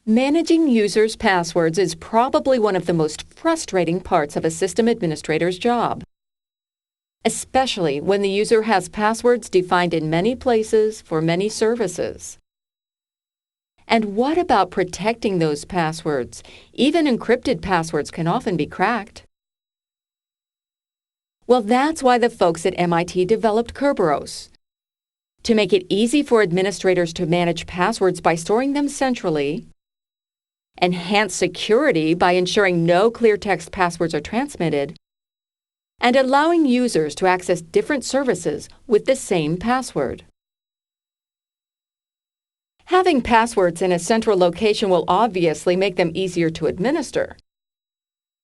Managing users' passwords is probably one of the most frustrating parts of a system administrator's job, especially when the user has passwords defined in many places for many services. And what about protecting those passwords? Even encrypted passwords can often be cracked. Well, that's why the folks at MIT developed Kerberos. To make it easy for administrators to manage passwords by storing them centrally, enhance security by ensuring no clear text passwords are transmitted, and allowing users to access different services with the same password. Having passwords in a central location will obviously make them easier to administer.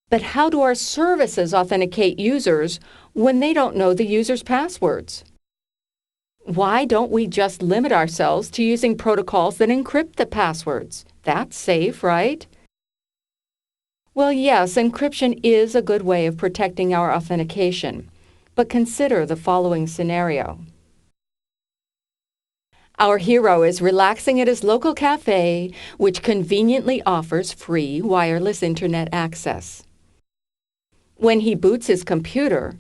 But how do our services authenticate users when they don't know the user's passwords? Why don't we just limit ourselves to using protocols that encrypt the passwords? That's safe, right? Well, yes, encryption is a good way of protecting our authentication, but consider the following scenario. Our hero is relaxing at his local cafe, which conveniently offers free wireless internet access. When he boots his computer,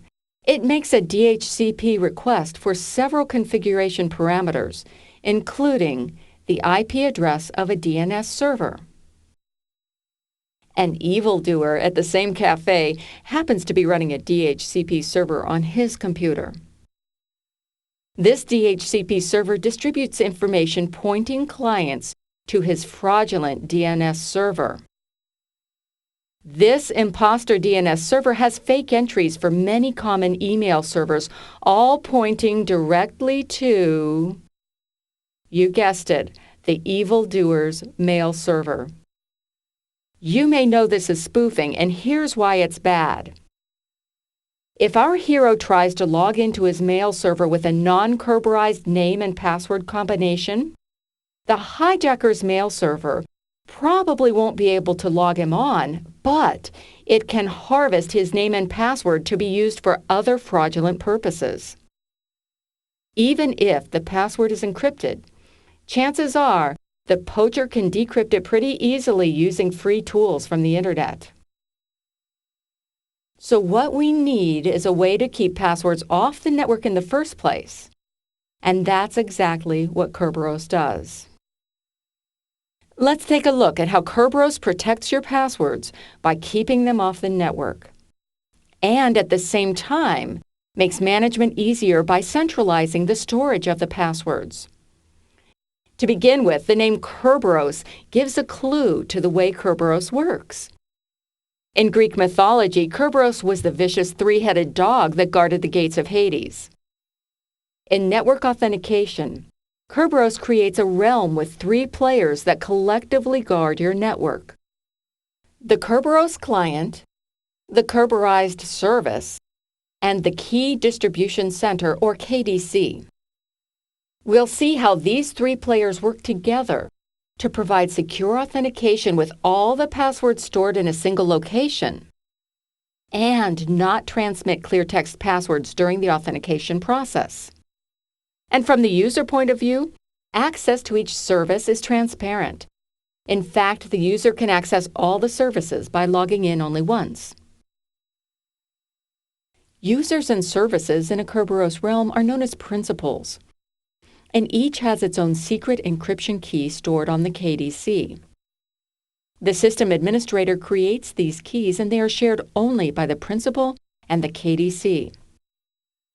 it makes a DHCP request for several configuration parameters, including the IP address of a DNS server. An evildoer at the same cafe happens to be running a DHCP server on his computer. This DHCP server distributes information pointing clients to his fraudulent DNS server. This imposter DNS server has fake entries for many common email servers, all pointing directly to, you guessed it, the evildoer's mail server. You may know this is spoofing, and here's why it's bad. If our hero tries to log into his mail server with a non-Kerberized name and password combination, the hijacker's mail server probably won't be able to log him on, but it can harvest his name and password to be used for other fraudulent purposes. Even if the password is encrypted, chances are the poacher can decrypt it pretty easily using free tools from the internet. So what we need is a way to keep passwords off the network in the first place. And that's exactly what Kerberos does. Let's take a look at how Kerberos protects your passwords by keeping them off the network, and at the same time makes management easier by centralizing the storage of the passwords. To begin with, the name Kerberos gives a clue to the way Kerberos works. In Greek mythology, Kerberos was the vicious three-headed dog that guarded the gates of Hades. In network authentication, Kerberos creates a realm with three players that collectively guard your network: the Kerberos client, the Kerberized service, and the Key Distribution Center, or KDC. We'll see how these three players work together to provide secure authentication with all the passwords stored in a single location and not transmit clear text passwords during the authentication process. And from the user point of view, access to each service is transparent. In fact, the user can access all the services by logging in only once. Users and services in a Kerberos realm are known as principals, and each has its own secret encryption key stored on the KDC. The system administrator creates these keys, and they are shared only by the principal and the KDC.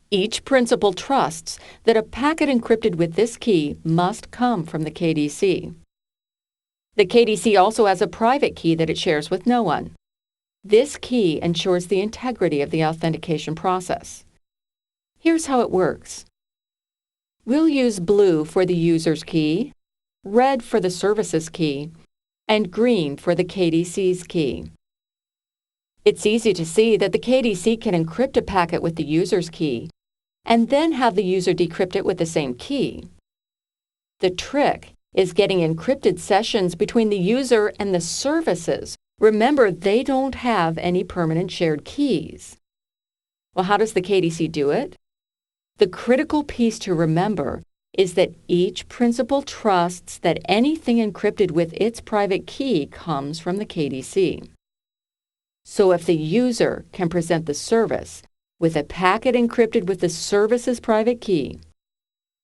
Each principal trusts that a packet encrypted with this key must come from the KDC. The KDC also has a private key that it shares with no one. This key ensures the integrity of the authentication process. Here's how it works. We'll use blue for the user's key, red for the services key, and green for the KDC's key. It's easy to see that the KDC can encrypt a packet with the user's key and then have the user decrypt it with the same key. The trick is getting encrypted sessions between the user and the services. Remember, they don't have any permanent shared keys. Well, how does the KDC do it? The critical piece to remember is that each principal trusts that anything encrypted with its private key comes from the KDC. So if the user can present the service with a packet encrypted with the service's private key,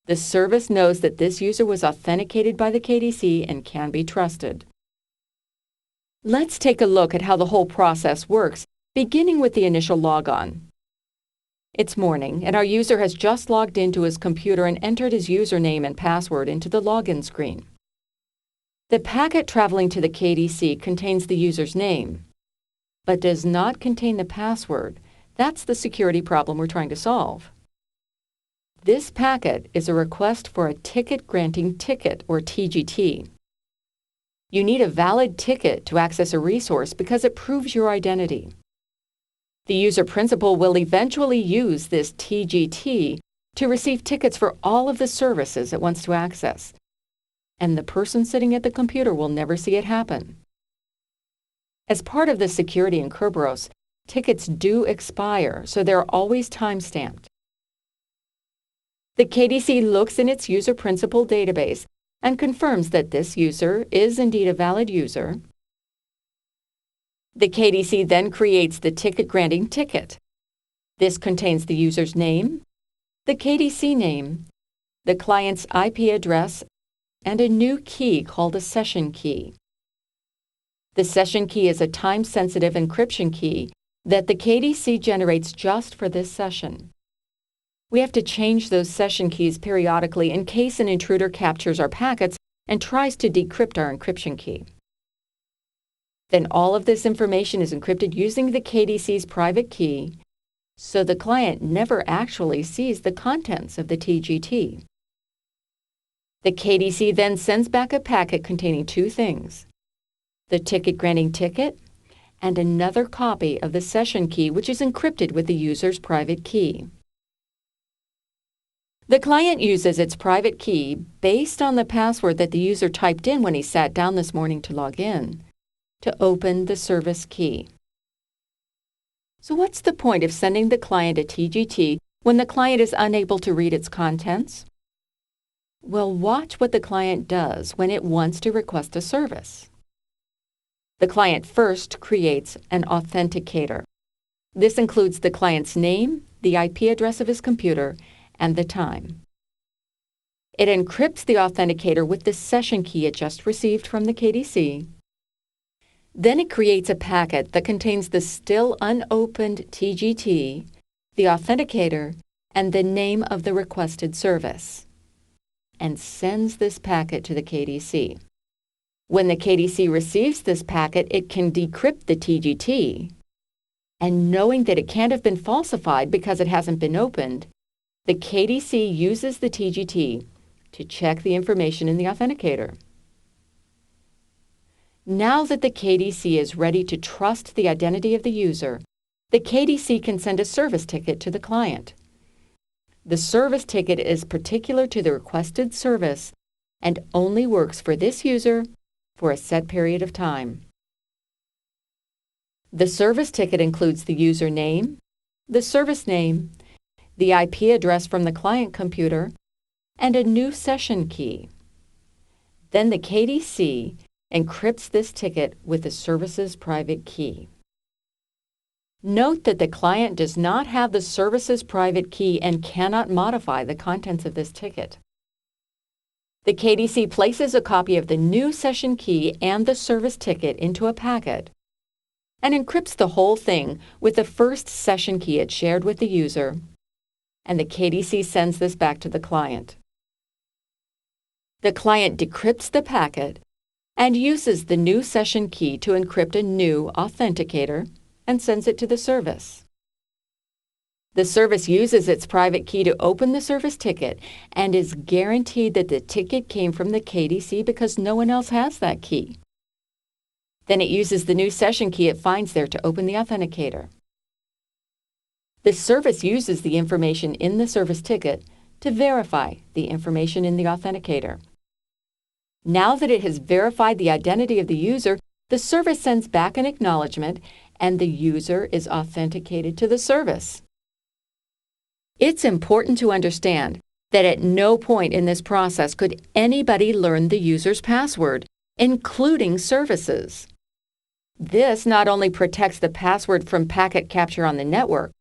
the service knows that this user was authenticated by the KDC and can be trusted. Let's take a look at how the whole process works, beginning with the initial logon. It's morning, and our user has just logged into his computer and entered his username and password into the login screen. The packet traveling to the KDC contains the user's name, but does not contain the password. That's the security problem we're trying to solve. This packet is a request for a ticket granting ticket, or TGT. You need a valid ticket to access a resource because it proves your identity. The user principal will eventually use this TGT to receive tickets for all of the services it wants to access, and the person sitting at the computer will never see it happen. As part of the security in Kerberos, tickets do expire, so they're always time-stamped. The KDC looks in its user principal database and confirms that this user is indeed a valid user. The KDC then creates the ticket-granting ticket. This contains the user's name, the KDC name, the client's IP address, and a new key called a session key. The session key is a time-sensitive encryption key that the KDC generates just for this session. We have to change those session keys periodically in case an intruder captures our packets and tries to decrypt our encryption key. Then all of this information is encrypted using the KDC's private key, so the client never actually sees the contents of the TGT. The KDC then sends back a packet containing two things: the ticket-granting ticket and another copy of the session key, which is encrypted with the user's private key. The client uses its private key based on the password that the user typed in when he sat down this morning to log in, to open the service key. So what's the point of sending the client a TGT when the client is unable to read its contents? Well, watch what the client does when it wants to request a service. The client first creates an authenticator. This includes the client's name, the IP address of his computer, and the time. It encrypts the authenticator with the session key it just received from the KDC. Then it creates a packet that contains the still unopened TGT, the authenticator, and the name of the requested service, and sends this packet to the KDC. When the KDC receives this packet, it can decrypt the TGT, and knowing that it can't have been falsified because it hasn't been opened, the KDC uses the TGT to check the information in the authenticator. Now that the KDC is ready to trust the identity of the user, the KDC can send a service ticket to the client. The service ticket is particular to the requested service and only works for this user for a set period of time. The service ticket includes the user name, the service name, the IP address from the client computer, and a new session key. Then the KDC encrypts this ticket with the service's private key. Note that the client does not have the service's private key and cannot modify the contents of this ticket. The KDC places a copy of the new session key and the service ticket into a packet and encrypts the whole thing with the first session key it shared with the user, and the KDC sends this back to the client. The client decrypts the packet and uses the new session key to encrypt a new authenticator and sends it to the service. The service uses its private key to open the service ticket and is guaranteed that the ticket came from the KDC because no one else has that key. Then it uses the new session key it finds there to open the authenticator. The service uses the information in the service ticket to verify the information in the authenticator. Now that it has verified the identity of the user, the service sends back an acknowledgement and the user is authenticated to the service. It's important to understand that at no point in this process could anybody learn the user's password, including services. This not only protects the password from packet capture on the network,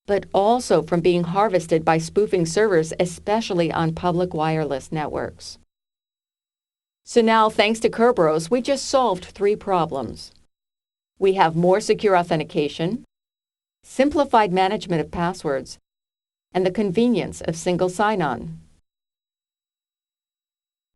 but also from being harvested by spoofing servers, especially on public wireless networks. So now, thanks to Kerberos, we just solved 3 problems. We have more secure authentication, simplified management of passwords, and the convenience of single sign-on.